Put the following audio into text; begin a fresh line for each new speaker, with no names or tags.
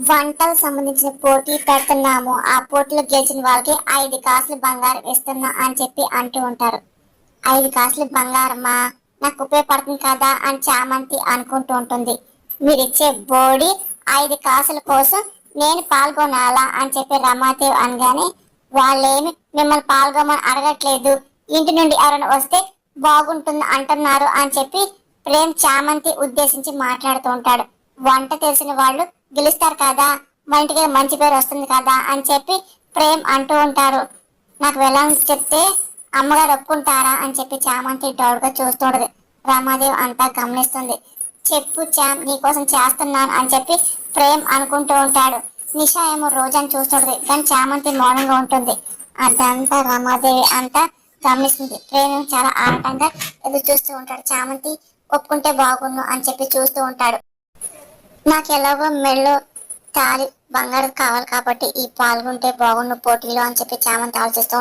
వంటకు సంబంధించిన పోటీ పెడుతున్నాము. ఆ పోటీలో గెలిచిన వాళ్ళకి 5 కాసులు బంగారం ఇస్తున్నా అని చెప్పి అంటూ ఉంటారు. 5 కాసులు బంగారమా, నాకు ఉపయోగపడుతుంది కదా అని చామంతి అనుకుంటూ ఉంటుంది. మీరిచ్చే బోడి 5 కాసుల కోసం నేను పాల్గొనాలా అని చెప్పి రమాదేవి అనగానే, వాళ్ళేమి మిమ్మల్ని పాల్గొమని అడగట్లేదు, ఇంటి నుండి ఎవరైనా వస్తే బాగుంటుంది అంటున్నారు అని చెప్పి ప్రేమ్ చామంతి ఉద్దేశించి మాట్లాడుతూ ఉంటాడు. వంట తెలిసిన వాళ్ళు గెలుస్తారు కదా, మా ఇంటికి మంచి పేరు వస్తుంది కదా అని చెప్పి ప్రేమ్ అంటూ ఉంటారు. నాకు వెళ్ళాలని చెప్తే అమ్మగారు ఒప్పుకుంటారా అని చెప్పి చామంతి డౌట్గా చూస్తుంటది. రమాదేవి అంతా గమనిస్తుంది. చెప్పు చామ్, నీకోసం చేస్తున్నాను అని చెప్పి ప్రేమ్ అనుకుంటూ ఉంటాడు. నిషా ఏమో రోజాని చూస్తుంటది, కానీ చామంతి మౌనంగా ఉంటుంది. అదంతా రమాదేవి అంతా గమనిస్తుంది. ప్రేమ్ చాలా ఆరాటంగా ఎదురు చూస్తూ ఉంటాడు. చామంతి ఒప్పుకుంటే బాగుండు అని చెప్పి చూస్తూ ఉంటాడు. నాకు ఎలాగో మెళ్ళో తాలి బంగారం కావాలి కాబట్టి ఈ పాల్గొంటే బాగుండు పోటీలో అని చెప్పి చామంతి ఆలోచిస్తూ